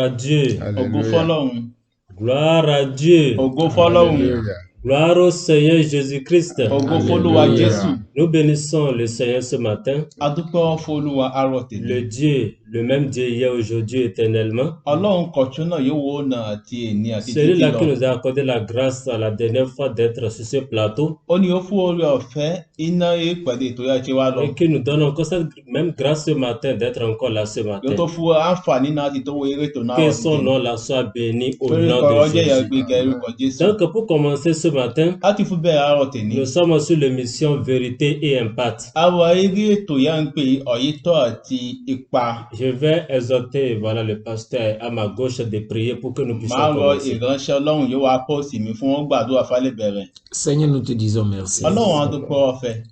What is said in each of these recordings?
à Dieu. Ògo Hallelujah. f'Ọlọ́run. Gloire à Dieu. Ògo f'Ọlọ́run. Hallelujah. Gloire au Seigneur Jésus-Christ. Ògo f'Olúwa Hallelujah. Jésù. Nous bénissons le Seigneur ce matin. A dúpẹ́ f'Olúwa àárọ̀ tèmi. Le Dieu, le même Dieu hier, aujourd'hui, éternellement. Ọlọ́run kọ̀tún náà yóò wo ọ̀nà àti èní àti títí Celui-là qui lọ. nous a accordé la grâce à la dernière fois d'être sur ce plateau Ó ní ó fún oore ọ̀fẹ́ iná ìpàdé ètò yá ṣe wá lọ. et qui nous donne encore cette même grâce ce matin d'être encore là ce Yóò matin. tó fún wa àǹfààní náà ti tó wo eré ètò náà Que wọ̀ son tèmi. nom là soit béni au Torí nom kọ̀rọ̀ de jẹ́ ìyá Jésus. gbéga orúkọ Jésù. Donc pour commencer ce matin, Láti fún bẹ́ẹ̀ àárọ̀ tèmi. nous sommes sur l'émission Vérité et Impact. Àwa eré ètò yá ń pè ọ̀yítọ́ àti ipa. Je vais exhorter voilà, le pasteur à ma gauche de prier pour que nous puissions Màá rọ commencer. ìránṣẹ́ Ọlọ́run yóò wá pọ́ọ̀sì mi fún wọn gbàdúrà fálẹ̀ bẹ̀rẹ̀. Seigneur, nous te disons merci. Ọlọ́run á dúpẹ́ ọ̀fẹ́.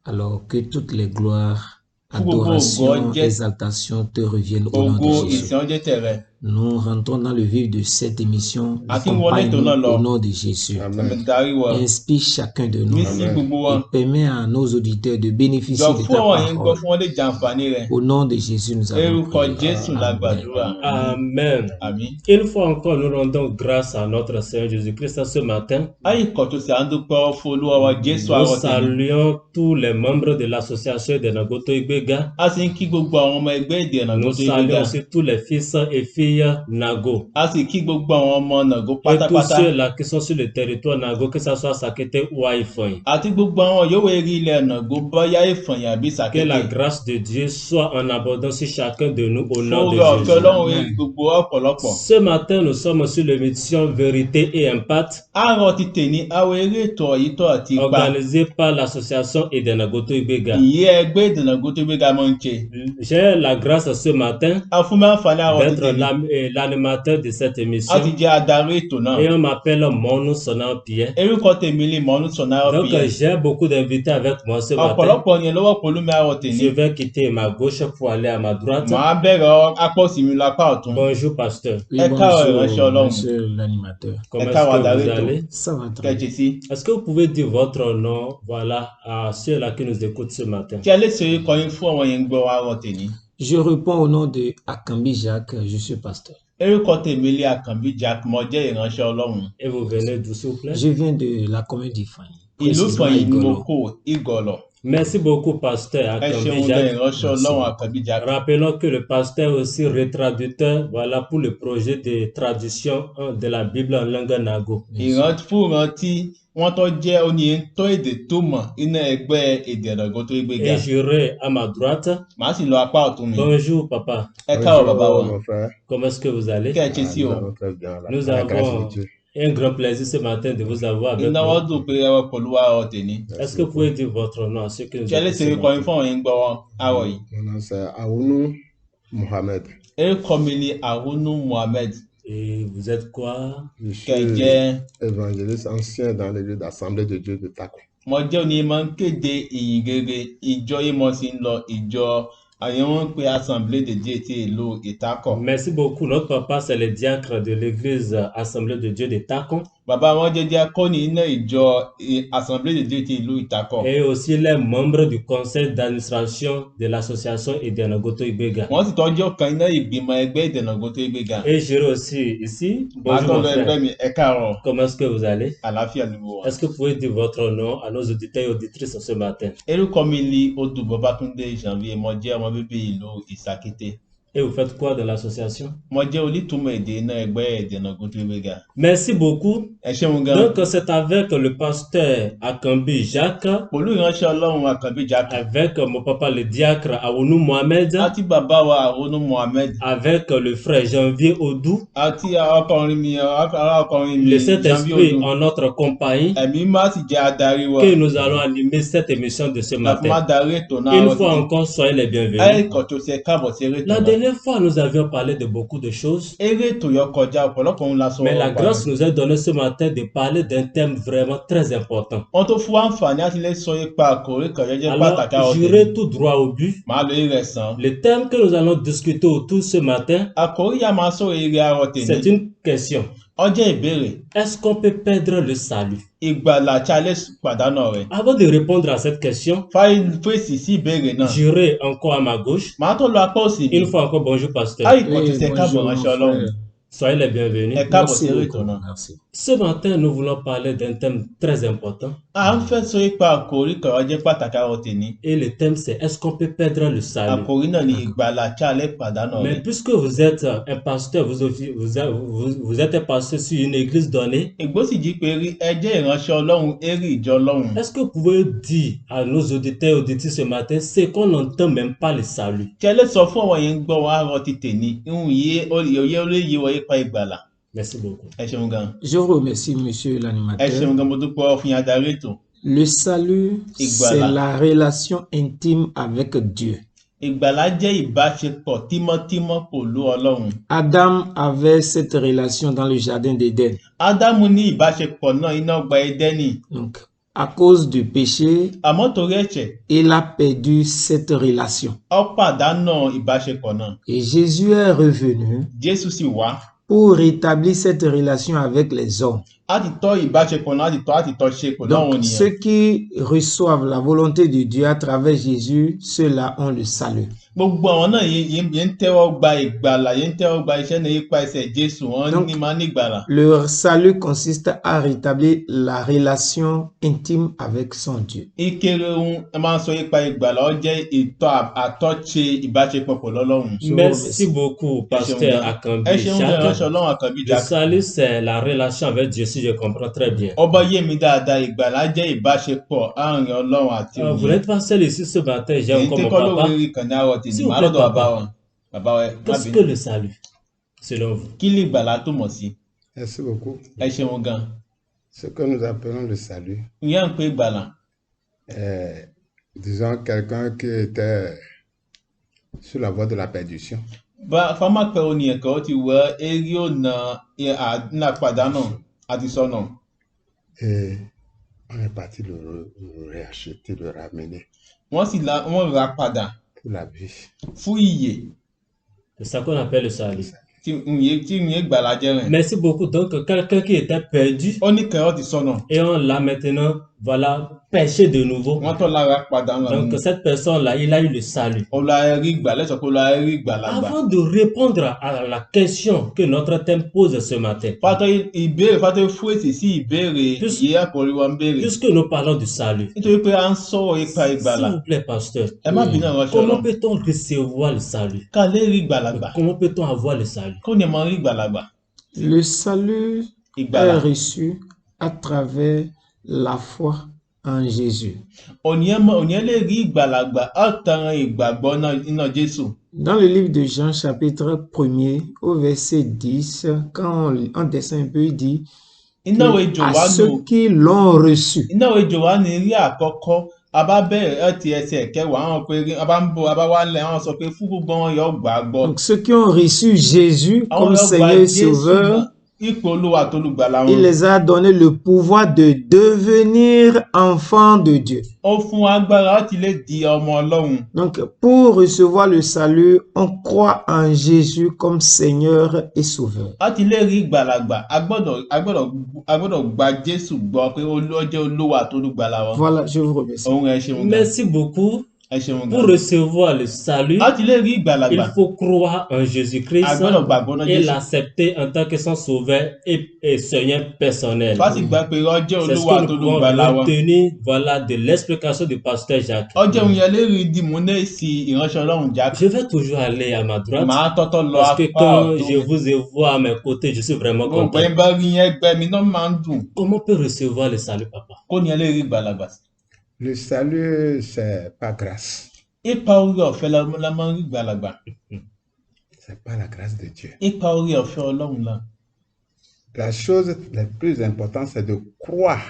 Alors que toutes les gloires, Fún gbogbo ògo adorations, jẹ́ exaltations te reviennent au nom ògo de Jésus. ìsìn ọjọ́ tẹ̀rẹ̀. Nous rentrons dans le vif de cette émission. Àti wọlé Accompagne-nous tó náà lọ. au nom de Jésus. Ẹ̀mí Amen. darí wa. Inspire chacun de nous Mí sí gbogbo wa. et permet à nos auditeurs de bénéficier Jọ de fún ta àwọn yẹn gbọ́ parole. fún wọn lè jàǹfààní rẹ̀. Au nom de Jésus, nous avons Orúkọ prié. Jésù la Amen. gbàdúrà. Amen. Àmín. Une fois encore, nous rendons grâce à notre Seigneur Jésus-Christ ce matin. Ayé kan tó ṣe à ń dúpẹ́ fún Olúwa wa Jésù Nous àárọ̀ tèmi. saluons tous les membres de l'association de Nagoto Igbega. A sì ń kí gbogbo àwọn ọmọ ẹgbẹ́ èdè Nàgó Nous tó saluons gbéga. aussi tous les fils et filles Nago. A sì kí gbogbo àwọn ọmọ Nàgó Et tous pátápátá. ceux-là qui sont sur le territoire Nago, que ce soit Sakete ou Haïfon. Àti gbogbo àwọn yòówù eré ilẹ̀ Nàgó bọ́yá ìfọ̀yà àbí Que la Sàkété. grâce de Dieu soit en abondance sur chacun de nous au Fún nom de oore ọ̀fẹ́ Jésus. Ọlọ́run eré gbogbo ọ̀pọ̀lọpọ̀. Ce matin, nous sommes sur l'émission Vérité et Impact, Àárọ̀ ti tèmi àwọn eré ètò ọ̀yítọ́ àti ipa. organisée par l'association Edenagoto Igbega. Ìyẹ́ ẹgbẹ́ èdè Nàgó tó gbéga máa ń ṣe. J'ai la grâce ce matin A fún mi àǹfààní àárọ̀ ti d'être tèmi. l'animateur de cette A émission ti jẹ́ adarí ètò náà. et on m'appelle Monu Sonan Pierre. Orúkọ tèmi lè mọ̀ ọ́nú sọ̀nà Donc ọ̀pìyẹ. j'ai beaucoup d'invités avec moi ce matin. Ọ̀pọ̀lọpọ̀ yẹn lọ́wọ́ pẹ̀lú mi àárọ̀ tèmi. Je vais quitter ma gauche pour aller à ma droite. Màá bẹ̀rẹ̀ apá òsì mi lápá ọ̀tún. Bonjour pasteur. Oui, Ẹ káàárọ̀ ìránṣẹ́ bonjour, Ọlọ́run. monsieur l'animateur. Comment Ẹ káàárọ̀ est-ce que adarí vous ètò. allez? Ça va très bien. Kẹ̀jì sí. Est-ce que vous pouvez dire votre nom, voilà, à ceux-là qui nous écoutent ce matin? Kí a lè ṣe kọrin fún àwọn yẹn gbọ́ àárọ̀ tèmi. Je réponds au nom de Akambi Jacques, je suis pasteur. Orúkọ tèmi lè Àkànbí Jack, mo jẹ́ ìránṣẹ́ Ọlọ́run. Et vous venez d'où, s'il vous plaît? Je viens de la commune d'Ifani, Ìlú précisément Ìfọ̀yín ni mo Igolo. kó Ìgọ̀lọ̀. Merci beaucoup, pasteur Ẹ Akambi ṣeun lẹ Jacques. ìránṣẹ́ Ọlọ́run Àkànbí Jack. Rappelons que le pasteur est aussi retraducteur, voilà, pour le projet de traduction de la Bible en langue Nago. Ìrántí wọ́n tó jẹ́ oníyẹn tó èdè tó mọ̀ iná ẹgbẹ́ èdè Nàgó tó gbéga. Et j'irai à ma droite. Màá sì lọ apá ọ̀tún mi. Bonjour, papa. Ẹ káàárọ̀ bàbá wa. Bonjour, mon frère. Comment est-ce que vous allez? Kí ẹ ṣe sí Nous o. allons très bien. Nous La grâce avons de Dieu. un grand plaisir ce matin de vous avoir avec Iná wọn nous. dùn pé ẹ wọ pẹ̀lú àárọ̀ tèmi. Est-ce que vous pouvez dire votre nom à ceux qui nous Kí a lè écoutent ṣe ce kọrin matin? fún àwọn yẹn gbọ́ àárọ̀ yìí. Mon nom c'est Aounou Mohamed. Orúkọ mi ni Arunu Mohammed. Et vous êtes quoi? Je Kẹ̀ suis jẹ́ évangéliste ancien dans l'église d'Assemblée de Dieu de Takou. mo jẹ́ oníyẹn máa ń kéde ìyìn rere ìjọ yìí mo sì ń lọ ìjọ àyẹ̀ wọn pé Assemblée de Dieu ti ìlú Ìtákọ̀. Merci beaucoup. Notre papa, c'est le diacre de l'église Assemblée de Dieu de Tacon Bàbá wọn jẹ́ diakoni iná ìjọ Assemblée de Dieu ti ìlú Ìtákọ̀. et aussi les membres du conseil d'administration de l'association Edenagoto Igbega. Wọ́n sì tọ́jú ọ̀kan iná ìgbìmọ̀ ẹgbẹ́ èdè Nàgó tó gbéga. Et j'irai aussi ici. Màá Bonjour tọ́ mon lọ ẹgbẹ́ frère. mi ẹ káàárọ̀ Comment est-ce que vous allez? àlàáfíà ni mo wà. Est-ce que vous pouvez dire votre nom à nos auditeurs et auditrices ce matin? Orúkọ mi ni Odù Babátúndé Janvier, mo jẹ́ ọmọ bíbí ìlú Ìsàkété. Et vous faites quoi dans l'association? Mo jẹ́ onítùmọ̀ èdè iná ẹgbẹ́ èdè Nàgó tó gbéga. Merci beaucoup. Ẹ ṣeun gan. Donc, c'est avec le pasteur Akambi Jacques, Pẹ̀lú ìránṣẹ́ Ọlọ́run Àkànbí Jack avec mon papa le diacre Aounou Mohamed, àti bàbá wa Arunu Mohammed avec le frère Janvier Odou, àti arákùnrin mi le Janvier Saint-Esprit Odù. en notre compagnie, Ẹ̀mí má sì jẹ́ adarí wa. que nous allons animer cette émission de ce Láti má matin. darí ètò náà Une rọ̀ fois títí. encore, soyez les bienvenus. Ẹ̀kọ́ tó ṣe káàbọ̀ sí eré ètò La náà. dernière fois, nous avions parlé de beaucoup de choses, Eré ètò yọ kọjá ọ̀pọ̀lọpọ̀ ohun la sọ mais la ọ̀pá grâce rẹ̀. nous a donné ce matin de parler d'un thème vraiment très important. Wọ́n tó fún àǹfààní láti lè sọ ipa àkòrí kan jẹ́jẹ́ Alors, pàtàkì àwọn j'irai tèmi. tout droit au but. Màá lo eré ẹ̀sán. Le thème que nous allons discuter autour ce matin, Àkòrí yà máa sọ eré àárọ̀ c'est tèmi. une question. Ọjọ́ ìbéèrè. Est-ce qu'on peut perdre le salut? Ìgbàlà tí a lè pàdánù rẹ̀. Avant de répondre à cette question, Fèsì sí ìbéèrè náà. j'irai encore à ma gauche. Màá tó lọ apá òsì mi. Une fois encore, bonjour pasteur. Káyì kan ti Oui, ṣe káàbọ̀ bonjour, mon ránṣẹ́ Ọlọ́run. frère. Soyez les bienvenus. Ẹ káàbọ̀ Merci sí orí beaucoup. ètò náà. Merci. Ce matin, nous voulons parler d'un thème très important. À ń fẹ́ sọ ipa àkòrí kan ọjọ́ pàtàkì àrọ̀ tèmi. Et le thème, c'est est-ce qu'on peut perdre le salut? Àkòrí náà ni ìgbàlà tí a lè pàdánù Mais rẹ̀. puisque vous êtes un pasteur, vous êtes un pasteur sur une église donnée, Ègbó sì jí pé rí ẹ jẹ́ ìránṣẹ́ Ọlọ́run, érì ìjọ Ọlọ́run. est-ce que vous pouvez dire à nos auditeurs et auditrices ce matin, c'est qu'on n'entend même pas le salut? Tí ẹ lè sọ fún àwọn yẹn ń gbọ́ wọn àrọ̀ ti tèmi, ìhun yìí òye ó lè yí wọ ipa ìgbàlà. Merci beaucoup. Ẹ ṣeun gan. Je vous remercie, monsieur Ẹ l'animateur. ṣeun gan, mo dúpẹ́ fún yín adarí ètò. Le salut, c'est Ìgbàlà. la relation intime avec Dieu. Ìgbàlà jẹ́ ìbáṣepọ̀ tímọ́tímọ́ pẹ̀lú Ọlọ́run. Adam avait cette relation dans le jardin d'Éden. Ádámù ní ìbáṣepọ̀ náà iná ọgbà Édẹ́nì. Donc, à cause du péché, Àmọ́ torí ẹ̀ṣẹ̀, il a perdu cette relation. ó pàdánù ìbáṣepọ̀ náà. Et Jésus est revenu Jésù sì wá pour rétablir cette relation avec les hommes. láti tọ́ ìbáṣepọ̀ náà láti tọ́ ṣe pẹ̀lú àwọn Donc, ènìyàn. ceux qui reçoivent la volonté de Dieu à travers Jésus, ceux-là ont le salut. Gbogbo àwọn náà yìí ń tẹ́wọ́ gba ìgbàlà, yìí ń tẹ́wọ́ gba iṣẹ́ náà yípa ẹsẹ̀ Jésù, wọ́n Donc, ní máa ní ìgbàlà. Leur salut consiste à rétablir la relation intime avec son Dieu. Ìkéré ohun ẹ máa ń sọ yípa ìgbàlà, ó jẹ́ àtọ́ṣe ìbáṣepọ̀ pẹ̀lú Ọlọ́run. Merci beaucoup, pasteur Ẹ Akambi ṣeun gan, ìránṣẹ́ Jacques. Ọlọ́run Àkànbí Le Jacques. salut, c'est la relation avec Dieu, si je comprends très bien. Ọba yé mi dáadáa, ìgbàlà jẹ́ ìbáṣepọ̀ àárín Ọlọ́run àti Vous ènìyàn. n'êtes pas seul ici ce matin, j'ai Èyí encore tí mon kọ́ ló papa. wérí kan ní àárọ̀ tèmi, S'il vous màá plaît, lọ́dọ̀ bàbá papa. wọn. Bàbá wa ẹ má Qu'est-ce bínú. que le salut, selon vous? Kí ni ìgbàlà tó mọ̀ sí? Merci beaucoup. Ẹ ṣeun gan. Ce que nous appelons le salut, Ìyá ń pè ìgbàlà. disons quelqu'un qui était sur la voie de la perdition. Fama pẹ̀ oníyàn kan ó ti wọ eré ọ̀nà àpàdánù àti sọnù. Et on est parti le réacheter, le ramener Wọ́n rà padà pour la vie. fún ìyè C'est ça qu'on appelle le salut. tí ìyè gbàlà jẹ́ rẹ̀. Merci beaucoup. Donc, quelqu'un qui était perdu Ó ní kan ó ti sọnù. et on l'a maintenant, voilà, péché de nouveau. Wọ́n tọ́ lára padà ńlá Donc, nù. cette personne-là, il a eu le salut. Ó la rí ìgbàlà, sọ pé ó la rí ìgbàlà gbà. Avant de répondre à la question que notre thème pose ce matin, Fátó fún èsì sí ìbéèrè ìyè àkòrí wa ń béèrè. puisque nous parlons du salut, Nítorí pé à ń sọ̀rọ̀ ipa ìgbàlà. s'il vous plaît, pasteur, Ẹ má bínú ìránṣẹ́ comment Ọlọ́run. peut-on recevoir le salut? Ká lè rí ìgbàlà gbà. Comment peut-on avoir le salut? Kó ní mọ rí ìgbàlà gbà. Le salut Ìgbàlà. est reçu à travers la foi en Jésus. Ònìyàn lè rí ìgbàlà gbà á tan ìgbàgbọ́ iná Jésù. Dans le livre de Jean, chapitre 1er, au verset 10, quand on descend un peu, il dit Iná ìwé à Jòhánù. ceux qui l'ont reçu. Iná ìwé Jòhánù rí àkọ́kọ́. A bá bẹ̀rẹ̀ ti ẹsẹ̀ kẹwàá àwọn pé a bá ń bọ̀ a bá wá lẹ̀ wọ́n sọ pé fún gbogbo wọn yóò gbà á gbọ́. Donc ceux qui ont reçu Jésus Àwọn comme yóò gba Seigneur et Jésù Sauveur, ipò Olúwa tó lùgbàlà il wọn. les a donné le pouvoir de devenir enfants de Dieu. Ó fún agbára láti lè di ọmọ Ọlọ́run. Donc pour recevoir le salut, on croit en Jésus comme Seigneur et Sauveur. Láti lè rí ìgbàlà gbà a gbọ́dọ̀ gba Jésù gbọ́ pé ó jẹ́ Olúwa tó lùgbàlà wọn. Voilà, je vous remercie. Òun ẹ ṣeun gan. Merci beaucoup. Ẹ ṣeun Pour gan. recevoir le salut, Láti lè rí ìgbàlà il gbà faut croire en Jésus-Christ a gbọ́dọ̀ gbàgbọ́ náà et Jésù. l'accepter en tant que son sauveur et Seigneur personnel. Fásitì gbà pé ó jẹ́ C'est ce Olúwa que tó nous pouvons lùgbàlà wọn. retenir, voilà, de l'explication du pasteur Jacques. Ó jẹ́ òun yẹn lè rí dìmú ní èsì ìránṣẹ́ Ọlọ́run Jacques. Je vais toujours aller à ma droite Màá tọ́tọ́ lọ parce que apá quand je ọ̀tún. vous vois à mes côtés, je suis vraiment Gbogbo content. ẹ̀ bá rí yẹn gbẹ mi náà máa ń dùn. Comment peut recevoir le salut, papa? Kó ní ẹ lè rí ìgbàlà gbà. Le salut, c'est pas grâce. Ipa orí ọ̀fẹ́ la máa ń rí ìgbàlà gbà. C'est pas la grâce de Dieu. Ipa orí ọ̀fẹ́ Ọlọ́run la. La chose la plus importante, c'est de croire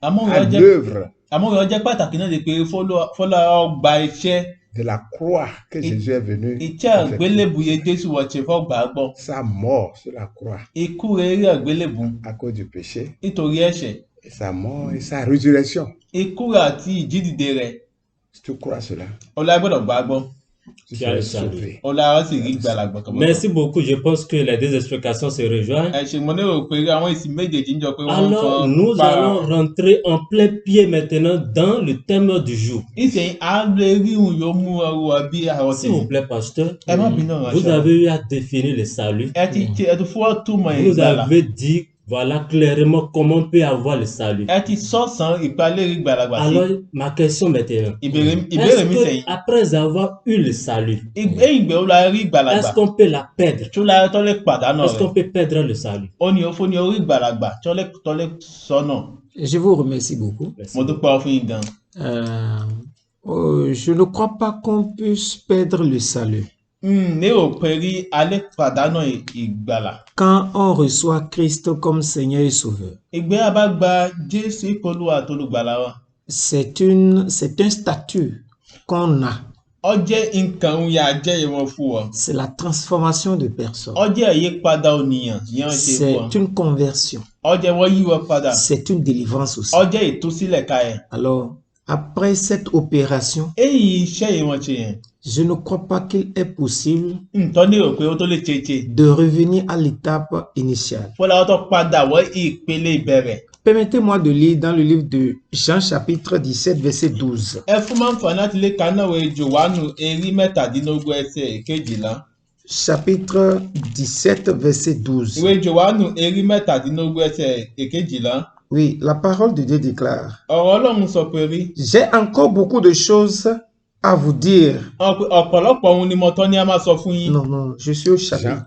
Àmọ́ à ìrọ̀ l'œuvre jẹ́ pàtàkì náà di pé fọ́lọ́ ọgbà iṣẹ́ de la croix que Jésus est venu. iṣẹ́ àgbélébùyé Jésù wọ̀ ṣe fọ́ gbà á gbọ́. Sa mort sur la croix Ikú rẹ̀ rí àgbélébù à cause du péché. nítorí ẹ̀ṣẹ̀. Et sa mort et sa résurrection. Ikú rẹ̀ àti ìjídìde rẹ̀ Si tu crois cela, ọlá gbọ́dọ̀ gbà á gbọ́. tu tu as le serais salut. sauvé. ó lára sì rí ìgbàlà gbà tọmọtọmọ. Merci beaucoup. Je pense que les deux explications se rejoignent. ẹ ṣe mo lérò pé àwọn èsì méjèèjì ń jọ pé wọ́n ń Alors, fọn nous para allons wọn. rentrer en plein pied maintenant dans le thème du jour. ìsẹ̀yìn á lè rí òun yóò mú ọrùn wa bí àrọ̀ S'il vous tèmi. plaît, pasteur, ẹ má bínú ọ̀rọ̀ vous ṣọ́. avez eu à définir le salut. ẹ ti fọ́ túmọ̀ Vous nous ìgbàlà. avez dit, voilà clairement comment on peut avoir le salut. ẹ ti sọ̀sán ìpalérí ìgbàlà gbà sí. Alors, ma question maintenant. ìbéèrè mi Est-ce sẹ́yìn. que après avoir eu le salut, ìgbẹ́ ó la rí ìgbàlà gbà. est-ce qu'on peut la perdre? tó la tó lè pàdánù Est-ce qu'on rẹ̀. peut perdre le salut? ó ní ó ní orí ìgbàlà gbà tó lè sọnà. Je vous remercie beaucoup. Merci. mo dúpẹ́ fún yín gan. Je ne crois pas qu'on puisse perdre le salut. lérò pé rí alẹ́ pàdánù ìgbàlà. Quand on reçoit Christ comme Seigneur et Sauveur, ìgbé a bá gba Jésù ìkọlùwà tó lùgbàlà wa. c'est un statut qu'on a. ó jẹ́ nǹkan òun yà jẹ́ ìwọ̀n fún ọ. C'est la transformation de personne. ó jẹ́ ìyípadà ònìyàn yẹn ṣe fún ọ. C'est une conversion. ó jẹ́ wọ́n yí wọ́n padà. C'est une délivrance aussi. ó jẹ́ ìtúsílẹ̀ ká ẹ̀. Alors, après cette opération, èyí iṣẹ́ ìwọ̀n ṣe yẹn. je ne crois pas qu'il est possible ntọ́ ní rò pé ó tó lè ṣeéṣe. de revenir à l'étape initiale. fọlá ó tó padà wọ ìpele ìbẹ̀rẹ̀. Permettez-moi de lire dans le livre de Jean chapitre 17 verset 12. ẹ fún máa ń fà láti lè ka náà wọ Jòhánù erí mẹ́tàdínlógún ẹsẹ̀ kejìlá. Chapitre 17 verset 12. ìwé Jòhánù erí mẹ́tàdínlógún ẹsẹ̀ kejìlá. Oui, la parole de Dieu déclare: ọ̀rọ̀ Ọlọ́run sọ pé rí. J'ai encore beaucoup de choses à vous dire. ọ̀pọ̀lọpọ̀ ohun ni mo tọ́ ní a máa sọ fún yín. Non, non, je suis au chapitre,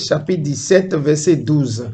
chapitre 17 verset 12.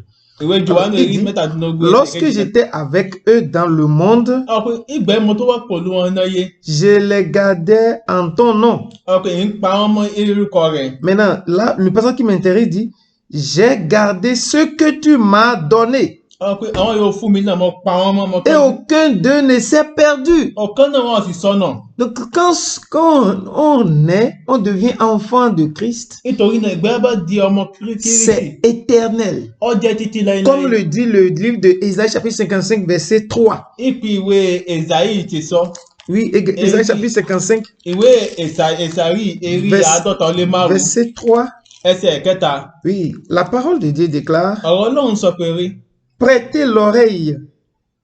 ìwé Jòhánù Il erí dit, mẹ́tàdínlógún ẹsẹ̀ lorsque kejìlá. j'étais avec eux dans le monde, ìgbẹ́ mo tó wà pẹ̀lú wọn náà yé. je les gardais en ton nom. ọkùnrin ń pa wọn mọ́ orúkọ rẹ̀. Maintenant, là, le passage qui m'intéresse dit, j'ai gardé ce que tu m'as donné. àwọn yóò fún mi náà mo pa wọn mọ́ mo Et aucun d'eux ne s'est perdu. ọ̀kan náà wọn sì sọnà. Donc, quand on est, on devient enfant de Christ, nítorí náà ìgbẹ́ bá di ọmọ Kírísítì. c'est éternel. ó jẹ́ títí láéláé. Comme le dit le livre de Isaïe chapitre 55 verset 3. ìpín ìwé Èsáyì ti sọ. Oui, Isaïe chapitre 55 ìwé Èsáyì erí àádọ́ta ó lé márùn-ún verset 3. ẹsẹ̀ kẹta. Oui, la parole de Dieu déclare: ọ̀rọ̀ Ọlọ́run sọ pé rí. Prêtez l'oreille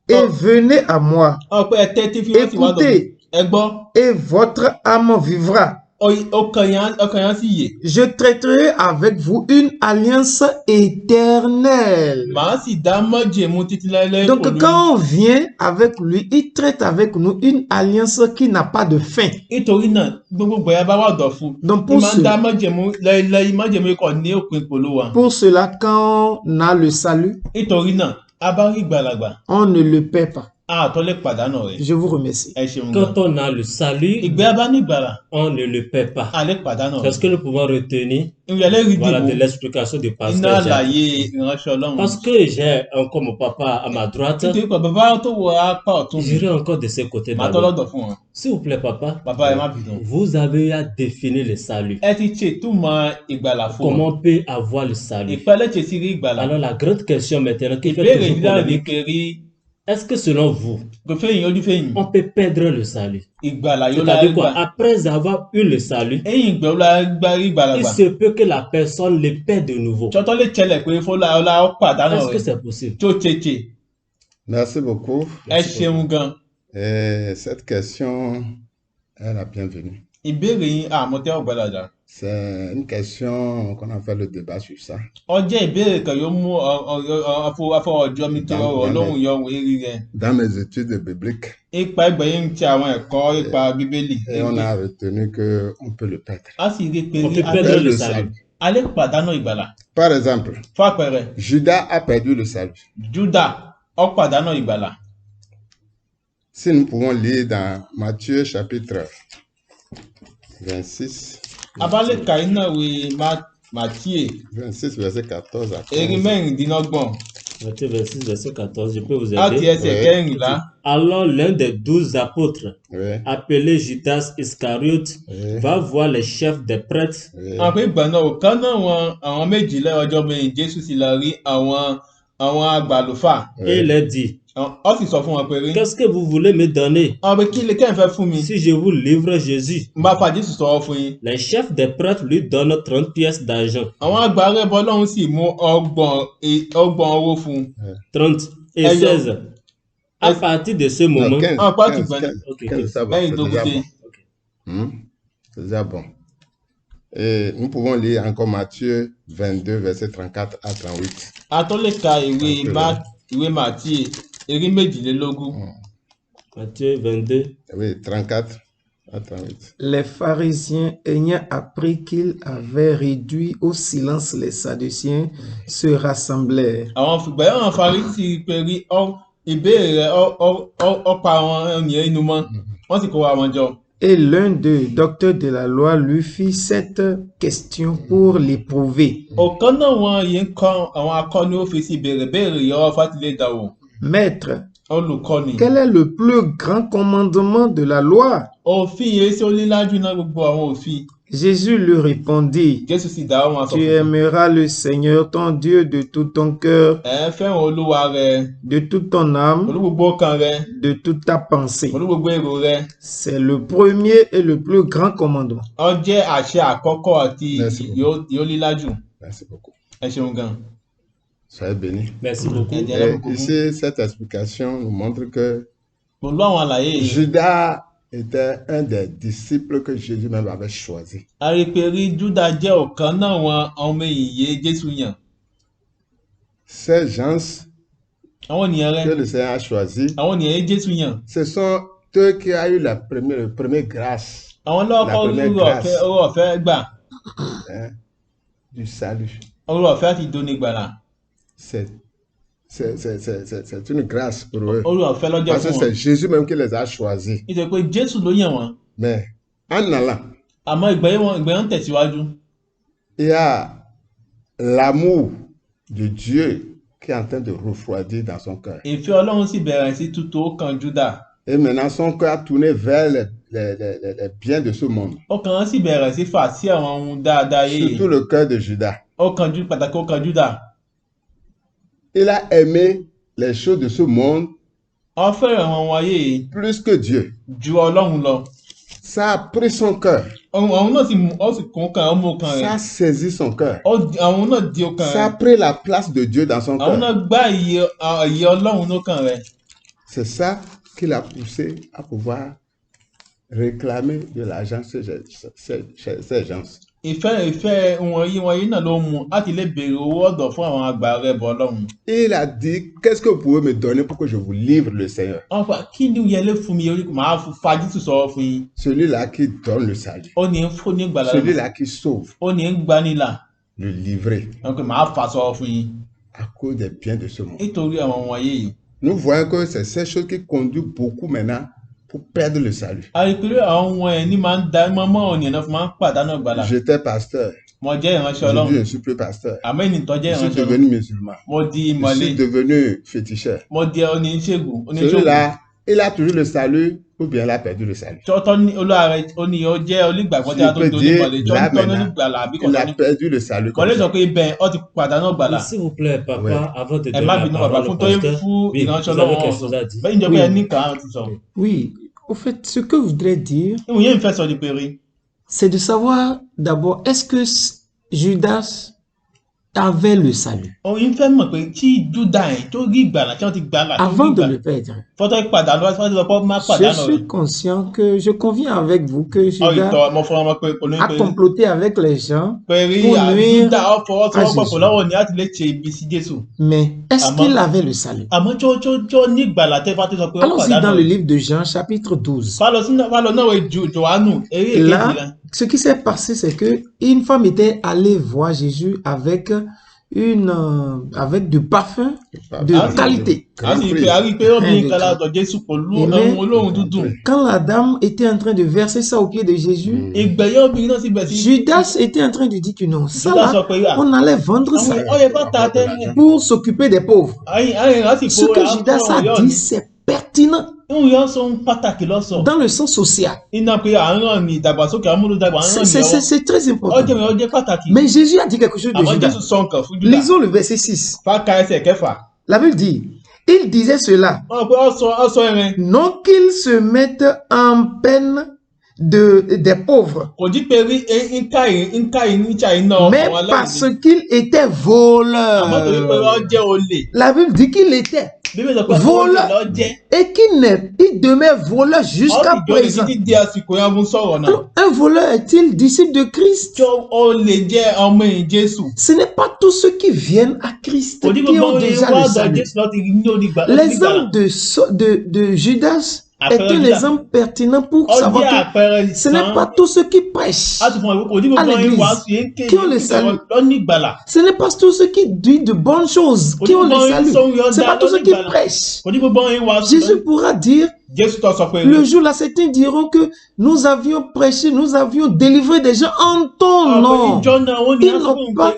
et venez à moi. ọ̀pẹ ẹ̀tẹ́ tí fi wọ́n sì wá dọ̀dọ̀. Écoutez, ẹ gbọ́. et votre âme vivra. ọkàn yẹn sì yè. Je traiterai avec vous une alliance éternelle. màá sì dá májẹ̀mú títí láéláé Donc, pẹ̀lú. quand on vient avec lui, il traite avec nous une alliance qui n'a pas de fin. nítorí náà gbogbo gbọ̀yà bá wà dọ̀ fún. Donc, ní máa ń dá májẹ̀mú láéláé májẹ̀mú ikọ̀ ní òpin pẹ̀lú wa. pour cela, quand on a le salut, nítorí náà a bá rí ìgbàlagbà. on ne le perd pas. àtọ́ lè pàdánù rẹ̀. Je vous remercie. ẹ ṣeun Quand gan. on a le salut, ìgbé abá ní ìgbàlà on ne le perd pas. a lè pàdánù C'est ce rẹ̀. que nous pouvons retenir ìrẹ̀lẹ̀ rí voilà, de dìbò l'explication du iná pasteur Jacques. àlàyé ìránṣẹ́ Ọlọ́run. Parce que j'ai encore mon papa à ma droite, nítorí pé bàbá tó wọ apá ọ̀tún mi j'irai encore de ce côté màá d'abord. tọ́lọ́dọ̀ fún wọn. S'il vous plaît, papa, bàbá ẹ má bínú. vous avez à définir le salut. ẹ ti ṣètúmọ̀ ìgbàlà fún Comment wọn. on peut avoir le salut? ìpẹ́lẹ̀ ṣe sí rí ìgbàlà. Alors la grande question maintenant qui fait ìbéèrè toujours dídá ní polémique, kiri est-ce que selon vous, kò fẹ́yìn ojú fẹ́yìn. on peut perdre le salut? ìgbàlà yóò láyé C'est-à-dire quoi? gbà. Après avoir eu le salut, ẹ̀yìn ìgbẹ́ ó láyé gbá rí ìgbàlà il gbà. se peut que la personne le perde de nouveau. tọ́tọ́ lè ṣẹlẹ̀ pé fọlá ọlá ó pàdánù Est-ce que rẹ̀ c'est possible? tó ṣeṣe. Merci beaucoup. ẹ ṣeun gan. Et cette question est la bienvenue. ìbéèrè yín àmọ́tẹ́ ọ̀gbẹ́dàjà. C'est une question qu'on a fait le débat sur ça. ọjọ́ ìbéèrè kan yóò mú afọwọ́jọ́ mi tó ọ̀rọ̀ Ọlọ́run yọ ohun eré rẹ̀. Dans mes études bibliques, ipa ìgbẹ̀yìn ti àwọn ẹ̀kọ́ ipa bíbélì. et on a retenu qu'on peut le perdre. a sì rí i pé On peut a perdre Perdre le le salut. salut. a lè pàdánù ìgbàlà. Par exemple, fún àpẹẹrẹ Judas a perdu le salut. Júdà ó pàdánù ìgbàlà. Si nous pouvons lire dans Matthieu chapitre 26, abálẹ̀ kàí náà wé Màtíè 26 verset 14 à erí 15. mẹ́rìndínlọ́gbọ̀n Matthieu 26, verset 14, je peux vous láti aider. ẹsẹ̀ Ouais. kẹrìnlá. Alors l'un des 12 apôtres, Oui, appelé Judas Iscariote, oui, va voir les chefs des prêtres oui. àwọn pé ìgbà náà ọ̀kan náà àwọn méjìlá ọjọ́ mẹ́rin Jésù sì lọ rí àwọn àwọn àgbàlùfà et il a dit, ó sì sọ fún wọn pé rí qu'est-ce que vous voulez me donner àwọn pé kí lè kẹ́ ẹ̀ fẹ́ fún mi si je vous livre Jésus? n bá fa Jésù sọ̀rọ̀ fún yín. Les chefs des prêtres lui donnent 30 pièces d'argent. àwọn àgbà rẹbọ Ọlọ́run sì mú ọgbọ̀n owó fún un. 30 et Aïe. 16. À partir de ce moment, Non, 15, Ah, pas 15, tout bon. 15, Ok, 15, ok. ça va, Là, il c'est doit déjà goûter. bon. C'est déjà bon. Et nous pouvons lire encore Matthieu 22, verset 34 à 38. a tó lè ka ìwé Ok. ìwé Màtíè orí 22. Matthieu 22. Oui, 34 à 38. Les pharisiens, ayant appris qu'il avait réduit au silence les Sadduciens, se rassemblèrent. àwọn fìgbà yẹn wọn Farisí pé rí ìbéèrè rẹ̀ ó pa àwọn ènìyàn inú mọ́ wọ́n sì kó wa wọn jọ. Et l'un d'eux, docteur de la loi, lui fit cette question pour l'éprouver. ọ̀kan náà wọn yìí ń kọ́ àwọn akọni ó fi sí béèrè yọwọ́ fátìlẹ́ ìdáwó. Maître, olùkọ́ni quel est le plus grand commandement de la loi? òfin yìí sí ó níláájú náà gbogbo àwọn òfin. Jésus lui répondit, Jésù sì dáhùn wọn sọ tu fún un. aimeras le Seigneur ton Dieu de tout ton cœur, ẹ fẹ́ràn Olúwa rẹ de toute ton âme, pẹ̀lú gbogbo ọkàn rẹ de toute ta pensée. pẹ̀lú gbogbo èrò rẹ. C'est le premier et le plus grand commandement. ó jẹ́ àṣẹ àkọ́kọ́ àti Merci beaucoup. yóò líláájú. Merci beaucoup. ẹ ṣeun gan. Soyez bénis. Merci beaucoup. Et- Et ici, cette explication nous montre que pẹ̀lú àwọn àlàyé yìí Judas était un des disciples que Jésus même avait choisi. a rí i pé rí Júdà jẹ́ ọ̀kan náà wọn ọmọ ìyè Jésù yàn. Ces gens àwọn ènìyàn que rẹ le Seigneur a choisis, àwọn ènìyàn yìí Jésù yàn. ce sont eux qui ont eu la première grâce àwọn lọ́kọ́ La première orí grâce. ọ̀fẹ́ gbà du salut. orí ọ̀fẹ́ àti ìdónigbàlà C'est une grâce pour eux. orí ọ̀fẹ́ lọ́jọ́ Parce que fún c'est wọn. Jésus même qui les a choisis. nítorí pé Jésù ló yàn wọ́n Mais en allant, àmọ́ ìgbéyàwó tẹ̀síwájú. il y a l'amour de Dieu qui est en train de refroidir dans son cœur. ìfẹ́ Ọlọ́run sì bẹ̀rẹ̀ sí tutù ọkàn Júdà. Et maintenant, son cœur a tourné vers les biens de ce monde. ọkàn wọn sì bẹ̀rẹ̀ sí fà sí àwọn ohun dáadáa yìí. Surtout le cœur de Judas. pàtàkì ọkàn Júdà. Il a aimé les choses de ce monde wọ́n fẹ́ràn àwọn wáyé yìí plus que Dieu. ju Ọlọ́run lọ. Ça a pris son cœur. àwọn náà sì kún ọkàn ọmọ ọkàn Ça rẹ̀. a saisi son cœur. àwọn náà di ọkàn Ça a rẹ̀. pris la place de Dieu dans son àwọn náà cœur. gbá iye Ọlọ́run lọ́kàn rẹ̀. C'est ça qui l'a poussé à pouvoir réclamer de l'argent ces gens. ìfẹ́ wọ̀nyí náà ló mú láti lè béèrè owó ọ̀dọ̀ fún àwọn àgbà rẹ̀ bọ̀ Ọlọ́run. Il a dit, qu'est-ce que vous pouvez me donner pour que je vous livre le Seigneur? wọ́n fa kí ni yẹlé fún mi orí màá fa Jésù sọ̀rọ̀ fún yín. Celui-là qui donne le salut. ó ní ń fún ní gbàlà. Celui-là qui sauve, ó ní ń gbanilà. le livrer wọ́n pe màá fa sọ̀rọ̀ fún yín. à cause des biens de ce monde. nítorí àwọn wọ̀nyí yìí. Nous voyons que c'est ces choses qui conduisent beaucoup maintenant pour perdre le salut. a rí i pé àwọn ohun ẹ̀ ní máa ń da mọ́ ènìyàn náà fún máa ń pàdánù gbàlà. J'étais pasteur. mo jẹ́ ìránṣẹ́ Aujourd'hui, je Ọlọ́run. ne suis plus pasteur. àmọ́ ènìyàn jẹ́ Je suis ìránṣẹ́ Ọlọ́run. devenu musulman. mo di Je ìmọ̀lé. suis devenu féticheur. mo di oníṣègùn. Celui-là, il a toujours le salut ou bien il a perdu le salut. tọ́tọ́ ní olúwa rẹ̀ oníyàn jẹ́ onígbàgbọ́ tí a tó Je do peux dire, onímọ̀lé tí ó là ń tọ́ maintenant, onígbàlà àbí kò il tọ́ a ní. perdu le salut. mo lè comme sọ ça. pé ibẹ̀ ó ti pàdánù gbàlà. S'il vous plaît, papa, Ouais. avant de ẹ donner má la bínú parole bàbá au fún tó yẹ pasteur, fún oui, ìránṣẹ́ vous avez Ọlọ́run quelque chose ọ̀sán. à dire. bẹ́ẹ̀ ni ìjọba Oui. ẹ ní kàn án ti sọ. Oui, au fait, ce que je voudrais dire, ìwọ̀n yẹn ń fẹ́ sọ di péré. c'est de savoir d'abord, est-ce que Judas avait le salut òun yìí fẹ́ mọ̀ pé tí Júdà yẹn tó rí ìgbàlà tí wọ́n ti gbàlà tó rí avant de ìgbàlà le perdre? fọ́tọ́ ìpàdánù wọ́n ti sọ pé má Je pàdánù rẹ̀. suis conscient que je conviens avec vous que Judas ìtọ́ ọmọ fún ọmọ pé olóyún a pé comploté avec les gens, rí pour nuire Júdà ó fọwọ́sowọ́pọ̀ à Jésus. pẹ̀lú àwọn ní láti lè ṣe ibi sí Jésù. mais est-ce Amant. qu'il avait le salut? àmọ́ tó ní ìgbàlà tẹ́ fà tó sọ pé ó Allons-y dans pàdánù le rẹ̀. livre de Jean, chapitre 12. Fálọ náà wẹ̀ Jòhánù eré Et èkejì là, rẹ̀. ce qui s'est passé, c'est que une femme était allée voir Jésus avec avec du parfum de Ah, qualité. a sì rí i pé obìnrin kan látọ̀ Jésù pẹ̀lú Amen. olóhùn dúdùn. Quand la dame était en train de verser ça au pied de Jésus, ìgbẹ̀yìn obìnrin náà sì bẹ̀ sí. Judas était en train de dire que non, ça Judas sọ là, pé on allait vendre ça ó yẹ ká ta tẹ́lẹ̀. pour s'occuper des pauvres. àyìn á sì Ce que Judas a dit, c'est pertinent. ń yọ sọ ń pàtàkì lọ́sọ̀. dans le sens social. Iná pé à ń ràn ní ìdàgbàsókè amúlùdàgbà ń ràn ní lọ́wọ́. C'est très important. Ọjọ́ pàtàkì. Mais Jésus a dit quelque chose de Àmọ́ Judas. Jésù sọ nǹkan fún Júdà. Lisons le verset 6. Fáka ẹsẹ̀ kẹfà. La Bible dit, il disait cela, Wọ́n pé ọ̀sọ̀ ẹ̀rẹ̀. non qu'il se mette en peine des pauvres, Kò jí pé rí nǹka ìníjà iná mais ọkàn parce aláìní. qu'il était Àmọ́ torí pé voleur. ó jẹ́ olè. La Bible dit qu'il était Bíbélì sọ pé olè voleur ló jẹ́. et il demeure voleur jusqu'à Ó sì jọ lè présent. títí di àsìkò yẹn fún sọ̀rọ̀ náà. Alors, un voleur est-il disciple de Christ? Tí olè jẹ́ ọmọ ẹ̀yìn Jésù. Ce n'est pas tous ceux qui viennent à Christ Kò ní qui gbogbo ont olè déjà wá le ọ̀dọ̀ salut. Jésù láti ní onígbàlà. L'exemple de Judas est Après un Judas. exemple pertinent pour Ó savoir jẹ́ que àpẹẹrẹ ce n'est pas tous ceux qui prêchent. A ti fún ìwé kò ní À gbogbo l'église, ẹ̀yìn wàásù yẹn ń qui ont le salut. lọ́nìgbàlà. Ce n'est pas tous ceux qui disent de bonnes choses qui ont le salut. Ce n'est pas tous ceux qui prêchent. Kò ní gbogbo ẹ̀yìn wàásù. Jésus pourra dire, Jésù tó sọ pé le jour là, certains diront que nous avions prêché, nous avions délivré des gens en ton nom. ìjọ náà wọ́n ní Ils n'ont asọ́kùn pas- pé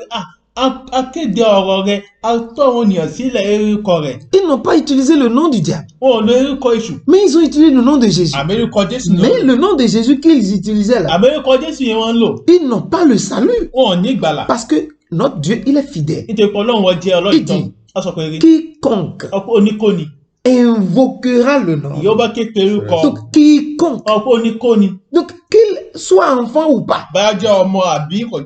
akéde ọ̀rọ̀ rẹ̀ atọ́ wọn nìyàn sílẹ̀ erékọ rẹ̀. Ils n'ont pas utilisé le nom du diable, Wọn ò lo erékọ èṣù. mais ils ont utilisé le nom de Jésus. Àmẹ́ríkọ Jésù ni Mais le nom de Jésus qu'ils utilisaient là, Àmẹ́ríkọ Jésù yẹn wọ́n ń lò. ils n'ont pas le salut. Wọn ò ní ìgbàlà. Parce que notre Dieu, il est fidèle. Nítorí pé Ọlọ́run wọ́n jẹ́ Il ọlọ́ìtàn. dit, A sọ pé rí. quiconque Ọ̀pọ̀ oníkóni. invoquera le nom. Ìyó bá ké pe orúkọ. Donc, quiconque, Ọ̀pọ̀ oníkóni. donc qu'il soit enfant ou pas, Báyá jẹ́ ọmọ àbí kò.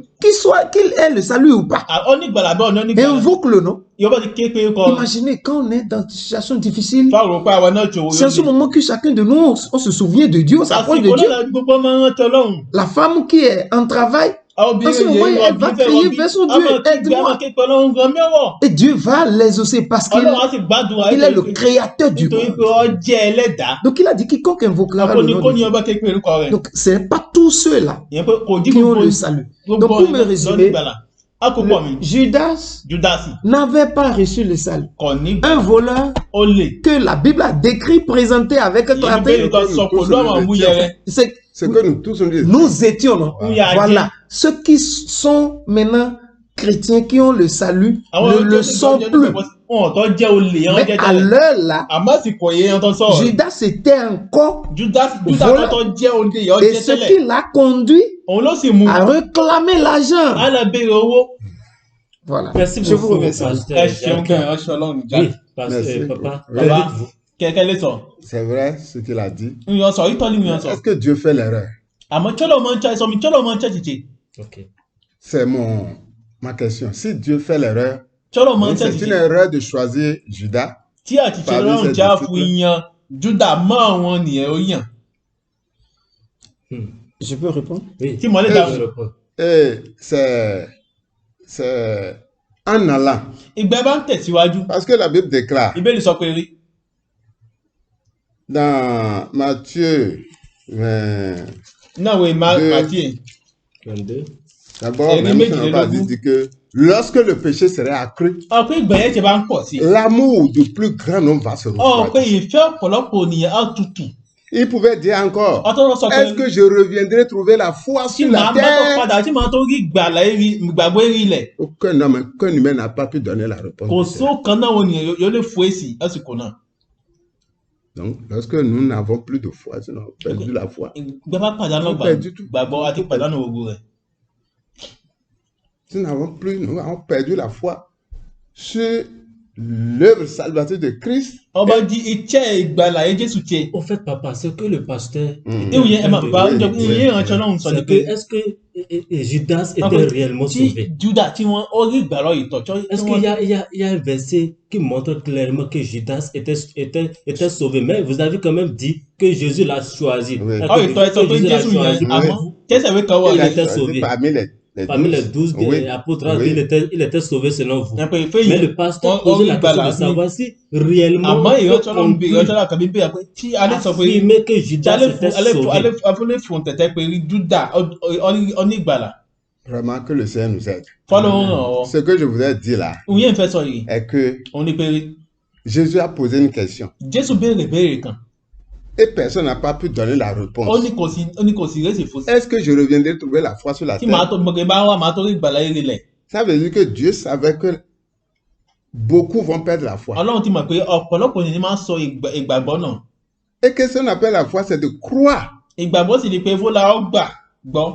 qu'il ait le salut ou pas, Onígbàlà bẹ́ẹ̀ ọ̀nà onígbàlà. invoque le nom. Ìyó bá ti ké pe orúkọ. Imaginez quand on est dans une situation difficile, Fáwọn òpá àwọn náà ṣòwò c'est à ce moment que chacun de nous, on se souvient de Dieu, on s'approche de Àsìkò Dieu. náà gbogbo máa ń rántí Ọlọ́run. La femme qui est en travail, Àwọn À ce obìnrin moment, yẹn elle va crier vers son Dieu, aide-moi. Àmọ́ képe Ọlọ́run gan mẹ́wọ̀. et Dieu va les exaucer parce qu'il Ọlọ́run á sì gbàdúrà il est le créateur du nítorí pé monde. ó jẹ́ ẹlẹ́dàá. Donc il a dit quiconque invoquera Àpò le ní nom kó de ní Dieu. ọba képe orúkọ rẹ̀. Donc ce n'est pas tous ceux-là Ìyẹn pé kò dí qui ont gbogbo le salut. Donc gbogbo pour me résumer, lọ́nìgbàlà. Àkópọ̀ mi, Judas Júdásì n'avait pas reçu le salut. kò ní Un voleur olè. que la Bible a décrit, présenté avec Ìyẹn clarté. Bíbélì tó sọ pẹ̀lú àwọn àmúyẹrẹ. C'est Ce que nous tous on dit. nous étions, non? Voilà. Voilà. Ceux qui sont maintenant chrétiens, qui ont le salut, Àwọn ne tó le ti sont gbàgbọ́ plus. nípa wọn tó jẹ́ olè, àwọn Mais jẹ́ à tẹ́lẹ̀. l'heure là, Àmọ́ àsìkò yẹn tó sọ̀rọ̀. Judas était encore, Júdásì Voilà. tó jẹ́ olè, ó et jẹ́ ce tẹ́lẹ̀. qui l'a conduit Òun ló sì mú à réclamer l'argent. á lọ béèrè owó. Voilà. Merci Je vous beaucoup, remercie. pasteur Ẹ ṣeun Jacques. kẹ́ ọ̀ṣọ́ Ọlọ́run jà. Oui, pasteur, Merci. papa, Oui. que Baba, dites-vous? kẹ̀kẹ́ lè sọ. C'est vrai ce qu'il a dit. Ń yọ sọ, ìtọ́lì mi yọ sọ. Est-ce que Dieu fait l'erreur? Àmọ́ Chọ́lọ̀ máa ń ṣe àìsàn mi, Chọ́lọ̀ máa ń ṣe ṣìṣe. Ok. C'est ma question. Si Dieu fait l'erreur, Chọ́lọ̀ máa ń donc ṣe c'est une ṣìṣe. erreur de choisir Judas. Tí àṣìṣe Parmi Ọlọ́run ses já disciples. fún yan, Júdà mọ́ àwọn nìyẹn ó yàn. Je peux répondre? Oui. Tí mọ́lẹ̀ Eh, dáhùn. Je reprends. Et c'est en allant. Ìgbà bá ń tẹ̀síwájú. Parce que la Bible déclare Ìbéèrè sọ pé rí. dans Matthieu 20, Náà wo Màtíè. 22. d'abord, Et même les si on méjì va lélógún. dire que lorsque le péché serait accru, Ọ̀pẹ ìgbà yẹn ti bá ń pọ̀ sí. l'amour du plus grand nombre va se Ọ̀pẹ refroidir. ìfẹ́ ọ̀pọ̀lọpọ̀ ènìyàn á tutù. Il pouvait dire encore, Ọtọ́rọ̀ sọ pé est-ce que je reviendrai trouver la foi tí sur màá la bá tó terre? padà tí màá tó rí ìgbàgbọ́ eré ilẹ̀. Aucun homme, aucun humain n'a pas pu donner la réponse. Kò de ça. sóòkan náà wọn ènìyàn yóò lè fò èsì lásìkò náà. Donc, lorsque nous n'avons plus de foi, nous avons perdu la foi. Ìgbà bá pàdánù Ó pẹ́ du tout. gbàgbọ́ àti pàdánù gbogbo rẹ̀. Si nous n'avons plus, nous avons perdu la foi sur l'œuvre salvatrice de Christ. Ọba di iṣẹ́ ìgbàlà yẹn Jésù ṣe. Au fait, papa, ce que le pasteur. Ìwé yẹn ẹ máa bá Oui, ìwé oui, yẹn oui. ìránṣẹ́ Ọlọ́run sọ ni C'est pé que, est-ce que Judas était Enfin, réellement tí sauvé? Júdà tí wọ́n ó rí ìgbàlọ́ ìtọ́jọ́. Est-ce qu'il y a un verset qui montre clairement que Judas était sauvé? Mais vous avez quand même dit que Jésus l'a choisi. Oui. Est-ce Ọ̀ que ìtọ́ ẹ̀sọ́ pé Jésus l'a Jésù choisi yẹn pour àmọ́ vous? Jésù ìwé kan wọ̀ Il Il a rẹ̀. était choisi sauvé. parmi les 12 Oui. apôtres, Oui. il était sauvé selon vous. Ẹ̀ pé ìfẹ́ Mais yìí le pasteur ó posait rí la question ìgbàlà de savoir si réellement àmọ́ il ìránṣẹ́ Ọlọ́run bí peut ìránṣẹ́ Ọlọ́run kàbí bẹ́ẹ̀ pé tí alẹ́ sọ pé affirmer que tí Judas était sauvé. alẹ́ fún tẹ̀tẹ̀ pé rí Júdà ó ní ìgbàlà. Vraiment que le Seigneur nous aide. Fọ́lọ́run ràn ọ́. Ce que je voudrais dire là Òun yẹn fẹ́ sọ yìí. est que Òun ní pé rí. Jésus a posé une question Jésù béèrè béèrè kan. et personne n'a pas pu donner la Ó réponse. ní kò sí rẹ́sì fún sí. Est-ce que je reviendrai trouver la foi sur la Tí màá terre? tó gbogbo bá wà màá tó rí ìgbàlà eré lẹ̀. Ça veut dire que Dieu savait que beaucoup vont perdre la foi. Ọlọ́run ti mọ̀ pé ọ̀pọ̀lọpọ̀ ènìyàn máa ń sọ ìgbàgbọ́ náà. Et qu'est-ce qu'on appelle la foi? C'est de croire ìgbàgbọ́ sì ni pé fọlá ó gbà gbọ́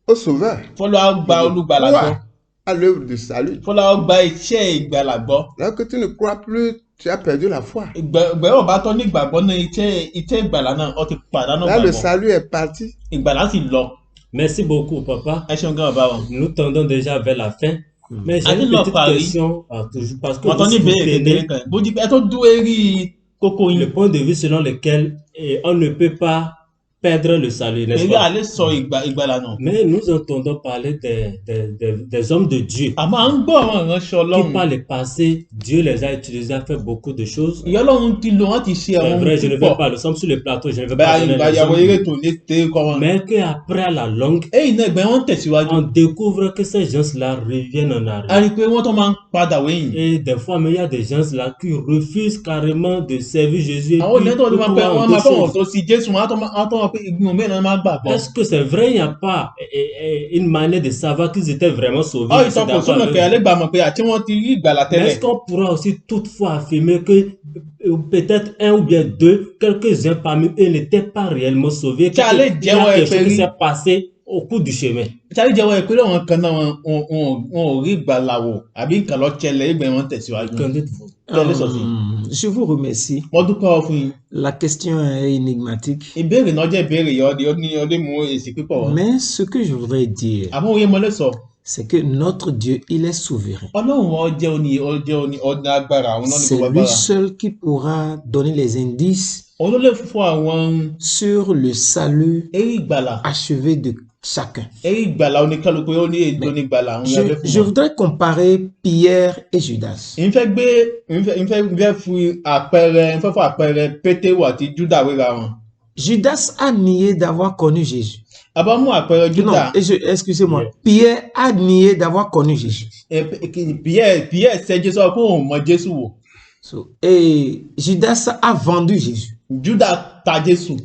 au Sauveur, fọlá ó gba olùgbàlà gbọ́ croire à l'œuvre du salut. fọlá ó gba iṣẹ́ ìgbàlà gbọ́. Alors que tu ne crois plus, tu as perdu la foi. ìgbẹ́wò bá tọ́ ní ìgbàgbọ́ náà iṣẹ́ ìgbàlà náà ó ti pàdánù Là, le gbàgbọ́ salut est parti. ìgbàlà sì lọ. Merci beaucoup, papa. ẹ ṣeun gan bàbá wọn. Nous tendons déjà vers la fin. Mais j'ai Allez, une là, petite Paris. question toujours parce que wọ́n tọ́ ní si vous ìbéèrè kékeré prenez kan bó di ẹ tó dúró rí kókó yín. le point de vue selon lequel on ne peut pas perdre le salut, n'est-ce èyí pas? àlẹ́ sọ ìgbàlà náà. Mais nous entendons parler des hommes de Dieu àmọ́ à ń gbọ́ àwọn ìránṣẹ́ qui, ọlọ́run. par le passé, Dieu les a utilisés à faire beaucoup de choses. ìyá ọlọ́run ti lò wọ́n ti ṣe C'est àwọn vrai, ohun je ne púpọ̀. vais pas, nous sommes sur le plateau, je ne vais bẹ́ẹ̀ pas donner les ìgbàyàwó hommes. eré tò ní tẹ́ kọ́ wọn. Mais qu'après, à la longue, èyí náà ẹgbẹ́ wọn tẹ̀síwájú. on découvre que ces gens-là reviennent en a arrière. rí i pé wọ́n tó máa ń padà wẹ̀yìn. Et des fois, mais il y a des gens-là qui refusent carrément de servir Jésus. Et àwọn puis, ènìyàn tó de máa pẹ́ pouvoir wọ́n en máa fẹ́ deux wọn choses. tó sí Jésù wọn á tó wọn pé ìgbìmọ̀ mẹ́rin máa gbàgbọ́. Est-ce que c'est vrai, il n'y a pas une manière de savoir qu'ils étaient vraiment sauvés? ọ̀ Je suis ìtọ́kọ̀ d'accord sọ́nà avec kẹ̀yà vous. lẹ́gbàá mọ̀ pé àti wọ́n ti rí ìgbàlà Mais tẹ́lẹ̀. est-ce qu'on pourra aussi toutefois affirmer que peut-être un ou bien deux, quelques-uns parmi eux n'étaient pas réellement sauvés, Qui allait qu'il y a dire, ouais, quelque chose qui Ferry. s'est passé au cours du chemin? sáré jẹ́wọ́ ẹ pé àwọn kan náà wọn ò rí ìgbàlà wò àbí nǹkan lọ ṣẹlẹ̀ ìgbẹ́ wọn tẹ̀síwájú. Qu'en dites-vous? Quelle sortie? Je vous remercie. wọ́n dúpẹ́ fún yín. La question est énigmatique. ìbéèrè náà jẹ́ ìbéèrè yìí ọdún mú èsì pípọ̀ wọn. Mais ce que je voudrais dire, àmọ́ òye mọ́lẹ́ sọ c'est que notre Dieu, il est souverain. ọlọ́run wọn jẹ́ ọdún agbára àwọn náà ní C'est gbogbo lui agbára. seul qui pourra donner les indices òun ló lè fún àwọn sur le salut eré ìgbàlà achevé de chacun. eré ìgbàlà oníkálukú ó ní èdè onígbàlà àwọn ìyàgbẹ́ Je fún wọn. voudrais comparer Pierre et Judas. ìfẹ́ fún àpẹẹrẹ Pétérù àti Júdà wéra wọn. Judas a nié d'avoir connu Jésus. àbá mú àpẹẹrẹ Non, Júdà. excusez-moi. Yeah. Pierre a nié d'avoir connu Jésus. Pierre ṣe Jésù pé òun mọ Jésù wò. Et Judas a vendu Jésus. Júdà ta Jésù.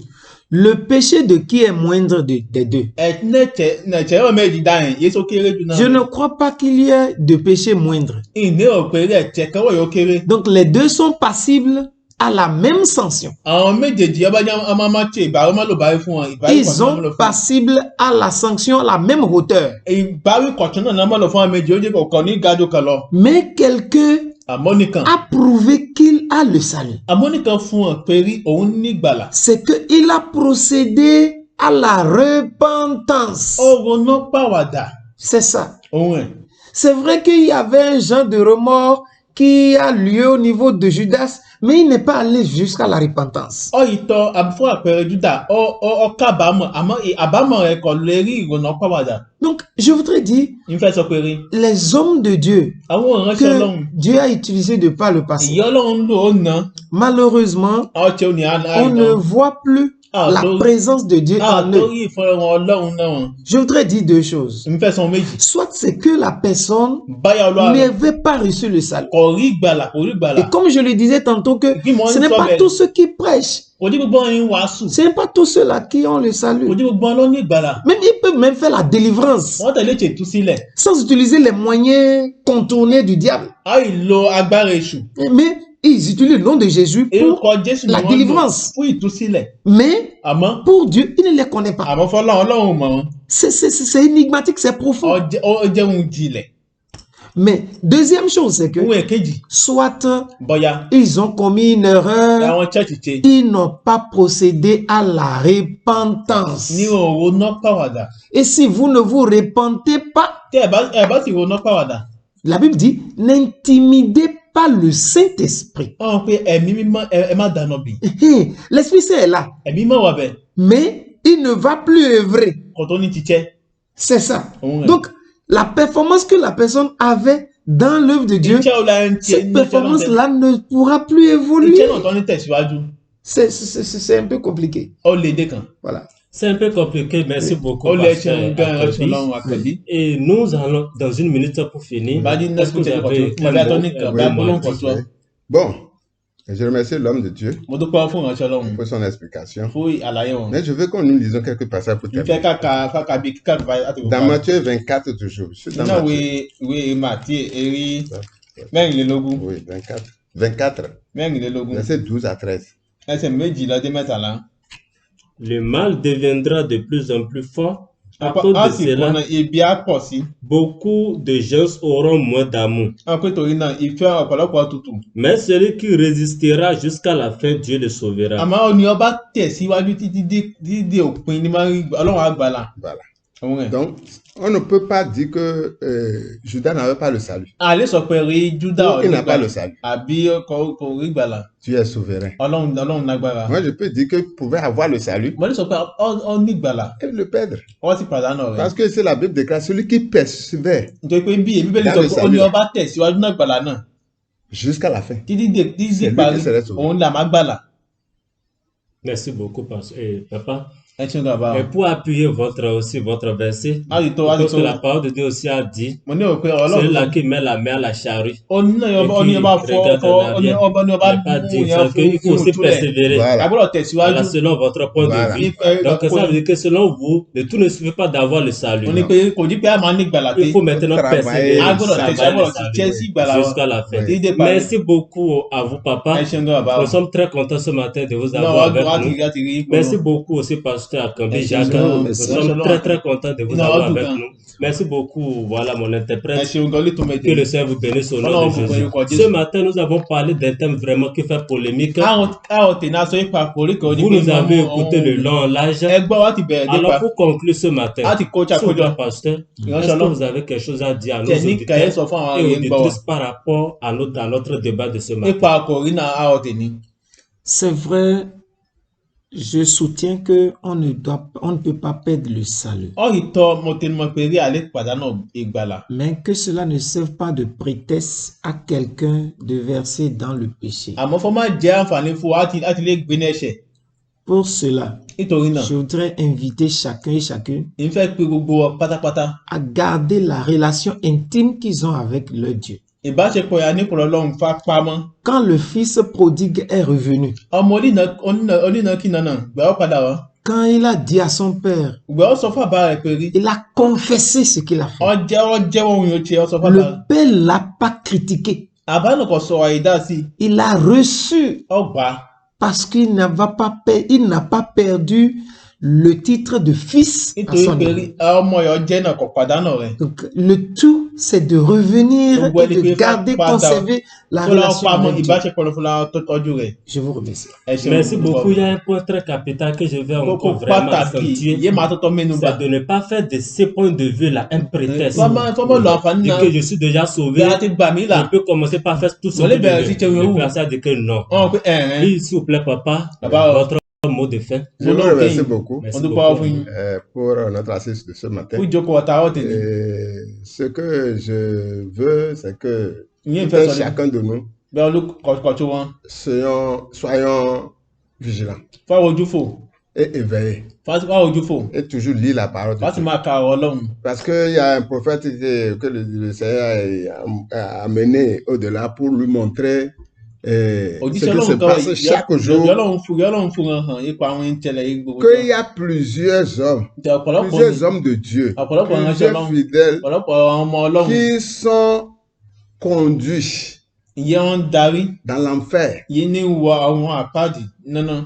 Le péché de qui est moindre des deux? ẹ̀ẹ́dẹ̀ẹ̀tẹ̀ ọmọ méjì dáhìn Yéṣu kéré jù náà. Je ne crois pas qu'il y ait de péché moindre. ìní òpèrè ẹ̀tẹ̀ kẹwọ́ yóò kéré. Donc les deux sont passibles à la même sanction. àwọn méjèèjì ọba jẹ́ ọmọ máa ṣe ìbáwí mọ́ ló báwí fún wọn. ìbáwí Ils kọ̀ọ̀tún náà sont mọ́ ló fún wọn. passibles à la sanction à la même hauteur. ìbáwí kọ̀ọ̀tún náà mọ́ ló fún wọn méjì ó jẹ́ kọ̀ọ̀kan ní ìgájọ kan lọ. Mais quelqu'un àmọ́ nìkan a prouvé qu'il a le salut. àmọ́ nìkan fún wọn pé rí òun ní ìgbàlà. C'est qu'il a procédé à la repentance. ó ronú pàwàdà C'est ça. òun ẹ̀. C'est vrai qu'il y avait un genre de remords qui a lieu au niveau de Judas, mais il n'est pas allé jusqu'à la repentance. ọ ìtọ́ fún àpẹẹrẹ Júdà ọ kábàámọ̀ àmọ́ àbámọ̀ rẹ̀ kò lè rí ìrònú pàwàdà. Donc, je voudrais dire, ìfẹ́ sọ pé rí les hommes de Dieu àwọn ìránṣẹ́ Ọlọ́run que Dieu a utilisés de par le passé, ìyá Ọlọ́run lò ó ná malheureusement, ọtí ò ní on ne voit plus Ah, la donc- présence de Dieu en eux. torí ìfọ̀rọ̀ Ọlọ́run náà wọn. Je voudrais dire deux choses. ìfẹ́ sọ méjì. Soit c'est que la personne báyà Ọlọ́run n'avait pas reçu le salut. kò rí ìgbàlà kò rí ìgbàlà. Et comme je le disais tantôt, que Qui m'ont ce n'est dit pas toi-même. tous ceux qui prêchent, kò dí gbogbo ọyìn wàásù. ce n'est pas tous ceux-là qui ont le kò salut. dí gbogbo ọlọ́run ní ìgbàlà. Même ils peuvent même faire la délivrance wọ́n tẹ̀lé ṣètú sílẹ̀. sans utiliser les moyens contournés du diable. a yìí lo agbára èṣù. Mais ils utilisent le nom de Jésus pour orúkọ Jésù ni la wọ́n lò délivrance. fún ìtúsílẹ̀. Mais àmọ́ pour Dieu, il ne les connaît pas. àmọ́ fọlọ́run Ọlọ́run mọ̀ wọ́n. C'est énigmatique, c'est profond. ó jẹ́ ohun jìnlẹ̀. Mais deuxième chose, c'est que ohun èkejì soit bọ́yá ils ont commis une erreur, àwọn church ṣe ils n'ont pas procédé à la repentance. ní òrónà pàwàdà. Et si vous ne vous repentez pas, tẹ́ ẹ bá sì rónà pàwàdà. la Bible dit, n'intimidez pas le Saint-Esprit. wọ́n pe ẹ̀mí mímọ́ ẹ má dáná bì. L'Esprit Saint est là, ẹ̀mí mímọ́ wà bẹ́ẹ̀ mais il ne va plus œuvrer. kò tó ní tiṣẹ́. C'est ça. Ouais. Donc, la performance que la personne avait dans l'œuvre de Dieu, iṣẹ́ ọ̀la ń tiẹ̀ cette performance-là ne pourra plus évoluer. iṣẹ́ náà tó ní tẹ̀síwájú. C'est un peu compliqué. ó lè dé kan. Voilà. C'est un peu compliqué, merci beaucoup. ó lè pasteur ṣe gan Akabi. ẹ̀ṣọ́ lọ́run àkàbí. Et nous allons, dans une minute pour finir, Badi est-ce que vous Nesbitt, avez Mo fẹ́ tó ní kan bá un mot gbólóhùn à kan dire? sọ. Bon, je remercie l'homme de Dieu mo dúpẹ́ fún ìránṣẹ́ Ọlọ́run pour son explication. fún àlàyé wọn. Mais je veux que nous lisons quelques passages pour ìfẹ́ terminer. káka bí kíkà bá láti Dans Matthieu 24 toujours. Je suis dans nínú Matthieu. ìwé Màtí erí mẹ́rìnlélógún Oui, 24. 24, mẹ́rìnlélógún verset 12 à 13. ẹsẹ̀ méjìlá dé mẹ́tàlá. Le mal deviendra de plus en plus fort. À Àpá- cause á de sì cela, kùnà ibi á pọ̀ sí. beaucoup de gens auront moins d'amour. Wọ́n pé torí náà ìfẹ́ ọ̀pọ̀lọpọ̀ tutù. Mais celui qui résistera jusqu'à la fin, Dieu le sauvera. Àmọ́ ni ọba tẹ̀síwájú títí dé òpin ní máa ń rí Ọlọ́run àgbàlà. Voilà. Òun rẹ̀. Donc, on ne peut pas dire que Judas n'avait pas le salut. Àlẹ́ sọ pé rí Júdà Ou il n'a pas le salut. àbí kò rí gbàlà. Dieu est souverain. Ọlọ́run lágbára. Moi, je peux dire qu'il pouvait avoir le salut Mo ní sọ pé ọ ní gbàlà. et le perdre. Wọ́n ti pàdánù rẹ̀. Parce que c'est la Bible déclare celui qui persévère Nítorí pé bí Bíbélì Dans sọ le pé ó salut. ní ọba tẹ̀síwájú náà gbàlà náà. jusqu'à la fin. Títí dé C'est lui parí qui serait sauvé. òun là má gbàlà. Merci beaucoup, papa. Ẹ ṣeun bàbá. Et pour appuyer votre verset, Á ti tó parce que la parole de Dieu aussi a dit, mo ní rò pé celui Ọlọ́run là qui met la main à la charrue. ó ní ọba Il n'a pas dit ça, qu'il faut aussi persévérer. Voilà. agbọ́dọ̀ tẹ̀síwájú. Voilà, selon votre point Voilà. de vue. Donc, ça veut dire que selon vous, le tout ne suffit pas d'avoir le salut. Mo ní pé kò ní pé a máa ní gbàlà pé Il faut maintenant Travailler. persévérer. agbọ́dọ̀ Travailler tẹ̀síwájú le ti salut jẹ́ sí gbàlà wọn. jusqu'à la fin. Títí dé parí. Merci beaucoup à vous, papa. Ẹ ṣeun bàbá. Nous sommes très contents ce matin de vous Náà avoir wá avec ti nous. rí láti rí ipò Merci náà. beaucoup aussi, pasteur Akambi Merci, Jacques. Seigneur. Nous Merci, sommes Seigneur. très très contents de vous Non, avoir en tout avec cas. nous. Merci beaucoup, voilà mon Ẹ interprète. ṣeun gan létò méje. Que le Seigneur vous bénisse au nom Ọlọ́run de bùkún Jésus. orúkọ Ce Jésù. matin, nous avons parlé d'un thème vraiment qui fait polémique. Káwọn tèmi aṣọ ipa kò rí kan ní Vous pé nous avez écouté le long l'âge. ẹgbọ́n wa ti bẹ̀rẹ̀ nípa Alors, pour conclure ce matin, láti kó s'il vous plaît, ṣàkójọ pasteur, Ìránṣẹ́ est-ce que Ọlọ́run. vous avez quelque chose à dire à nos tẹ̀ní kẹ̀yẹ́ auditeurs sọ fún àwọn et èèyàn gbọ́ wa auditrices par rapport à notre débat de ce matin? nípa kòrínà àwọ̀ tèmi. C'est vrai, je soutiens que on ne peut pas perdre le salut, ọ̀hìn tọ́ mo tẹnumọ́ pé rí àlẹ́ pàdánù ìgbàlà. mais que cela ne serve pas de prétexte à quelqu'un de verser dans le péché. àmọ́ fọ́ máa jẹ́ àǹfààní fún wa láti lè gbé ní ẹ̀ṣẹ̀. Pour cela, nítorí náà je voudrais inviter chacun et chacune èmi fẹ́ pe gbogbo wa pátápátá. à garder la relation intime qu'ils ont avec leur Dieu. ìbáṣepọ̀ ya ní pọ̀lọ́ Ọlọ́run fà pamọ́. Quand le fils prodigue est revenu, ọmọ onínàkínà náà gbà ó padà wá. quand il a dit à son père, gbà ó sọ fún àbá rẹ̀ pé rí. il a confessé ce qu'il a fait. ọjẹ́wọ́ ohun yóò tiẹ̀ ó sọ fún àbá Le rẹ̀. père l'a pas critiqué. àbá náà kò sọ àìdá sí i. Il a reçu ọgbà parce qu'il n'a pas perdu le titre de fils à nítorí son pé aîné. ọmọ yọ jẹ́ náà kò pàdánù rẹ̀. Donc, le tout, c'est de revenir Donc, et de ouais, garder, pas conserver la fúnra relation pamọ́ avec Dieu. ìbáṣepọ̀ ló fúnra tó tọ́jú rẹ̀. Je vous remercie. Ẹ ṣeun Merci púpọ̀. beaucoup. Il y a un point très capital que je vais kókó encore vraiment pàtàkì accentuer. yé máa tọ́tọ́ mẹ́nu bà. C'est de ne pas faire de ce point de vue-là un prétexte. fọ́mọ́ lọ àǹfààní Dire náà que je suis déjà sauvé. bí a ti gbà mí là. Je peux commencer par faire tout ce Wọlé que bẹ̀rẹ̀ sí je veux. ṣe Je wíwú. peux à ça dire que non. wọ́n pe ẹ̀rín. Oui, s'il vous plaît, papa, Papa, votre mot de fin. Je vous Mon remercie pays. beaucoup Merci On doit pas beaucoup. avoir une- pour notre assise de ce matin. fún ìjókòó ọ̀tá àwọ̀ tèmi. Ce que je veux, c'est que Ìyẹn tout ìfẹ́ un sọ ni chacun de nous bẹ́ẹ̀ olùkọ̀tù wọn. soyons vigilants fáwọn ojú fò. et éveillés fáwọn ojú fò. et toujours lire la parole de láti Dieu. máa ka ọ̀rọ̀ Ọlọ́run. Parce qu'il y a un prophète que le Seigneur a amené au-delà pour lui montrer ce òjíṣẹ́ qui se Ọlọ́run kan passe chaque jour. Ọlọ́run fún hàn ipa àwọn ìtẹ̀lẹ̀ yìí gbogbo. Qu'il y a plusieurs hommes, plusieurs hommes de Dieu, Ọ̀pọ̀lọpọ̀ ìránṣẹ́ plusieurs Ọlọ́run. fidèles ọ̀pọ̀lọpọ̀ ọmọ Ọlọ́run. qui sont conduits ìyẹn wọn ń darí. dans l'enfer. yìí ní wọ àwọn àpáàdì nánà.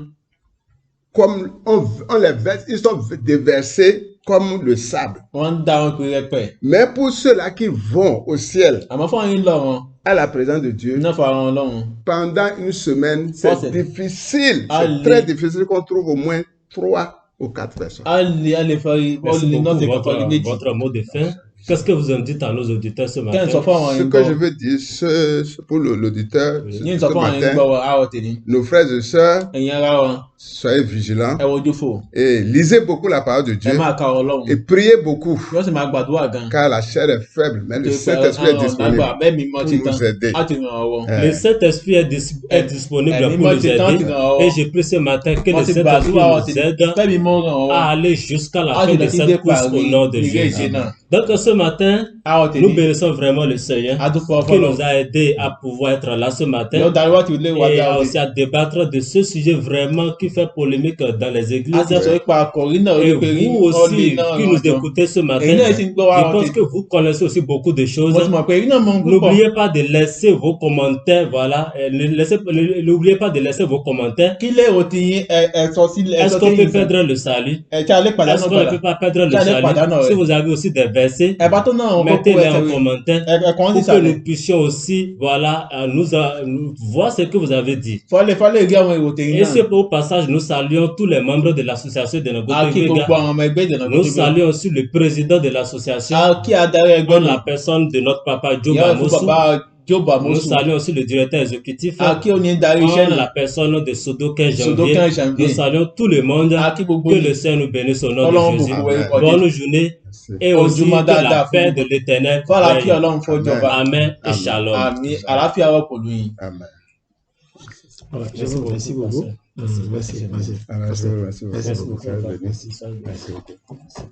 Comme on les verse, ils sont déversés comme le sable. wọ́n ń dá wọn pé rẹpẹ̀. Mais pour ceux-là qui vont au ciel, àmọ́ fún àwọn ìlọ wọn. à la présence de Dieu, iná fa àwọn Ọlọ́run. pendant une semaine, Ça, c'est c'est- difficile. Allez. C'est très difficile qu'on trouve au moins 3 ou 4 personnes. a lè fẹ́ Merci lè náà beaucoup ṣe kankan ní méjì. votre mot de fin. Qu'est-ce que vous en dites à nos auditeurs ce kẹ́hìn matin? sọ fún àwọn Ce ẹ̀yin que je gbọ́. veux dire pour l'auditeur yín ce sọ fún àwọn ẹ̀yin matin, gbọ́ àwọ̀ tèmi. nos frères et sœurs, ẹ̀yin ara wọn. soyez vigilants ẹ wojú fò. et lisez beaucoup la parole de ẹ Dieu máa ka Ọlọ́run. et priez beaucoup yóò sì máa gbàdúrà gan. car la chair est faible, mais le Nítorí pé Saint-Esprit est àwọn disponible ọ̀nà àgbà mi mọ́ pour ti nous tán aider. láti ràn ọwọ́. Eh, Le Saint-Esprit est disponible Eh, pour moi, nous j'ai tant aider. que dans- Et je prie ce matin que le wọ́n ti Saint-Esprit gbàdúrà nous aide fẹ́mi mọ́ ràn ọwọ́. à aller jusqu'à la Ah, fin je de l'ai dit cette course par au nom de l'Église, Jésus. non. Donc ce matin, a ò nous tèmi bénissons vraiment le Seigneur a dúpẹ́ qui nous fọlọ́run a aidés à pouvoir être là ce matin yóò darí wá ti ilé wa bí et a ò aussi tèmi à débattre de ce sujet vraiment qui fait polémique dans les a églises. ti sọ nípa àkòrí náà Et orí pé rí vous ọlẹ aussi náà qui nous rànjọ écoutez ce èyí matin, náà ti ń gbọ́ wa je ò pense tèmi que vous connaissez aussi beaucoup de choses. mo ti mọ̀ pé èyí náà mọ̀ ń púpọ̀ N'oubliez pas de laisser vos commentaires, voilà. N'oubliez pas de laisser vos commentaires. kí lèrò ti yín ẹ sọ sílẹ̀ ẹ Est-ce sọ qu'on peut sẹ́yìn gan perdre le salut? ẹ tí a lè pàdánù Est-ce qu'on ne gbàdá peut pas perdre le tí a lè salut? pàdánù Si rẹ̀ vous avez aussi des versets, ẹ bá tó náà àwọn kókó mettez-les ẹsẹ̀ en rẹ̀ commentaire ẹ̀kọ́ pour que sísàlẹ̀ nous puissions aussi, voilà, nous voir ce que vous avez dit. fọ́lẹ̀ rí àwọn èrò tèyí Et náà c'est au passage, nous saluons tous les membres de l'association de a Nagoto kí gbogbo Gbega. àwọn ọmọ ẹgbẹ́ ìdènà Nous tó tóbi saluons aussi le président de l'association, a kí adarí ẹgbẹ́ en la náà personne de notre papa Joe ìyá ìfún Bamosu. bàbá Job Nous Amosu saluons aussi le directeur exécutif, a kí oní darí iṣẹ́ en náà la personne de Sodokin Sodokin Janvier. Janvier. Nous saluons tout le monde. a kí gbogbo Que yìí le Seigneur nous bénisse au nom Ọlọ́run de Jésus. bùkún Amen. orúkọ Jésù Bonne journée Merci. et aussi Ojúmọ́ que la dáadáa fún paix de gbogbo l'Éternel fọ́lá kí règne. Ọlọ́run fọ́jọba Amen et Amen. shalom. àmì àlàáfíà wà pẹ̀lú yín. Amen. Voilà, je vous remercie beaucoup. Merci. Merci beaucoup. Merci Merci beaucoup. beaucoup. Merci beaucoup. Merci beaucoup. Merci.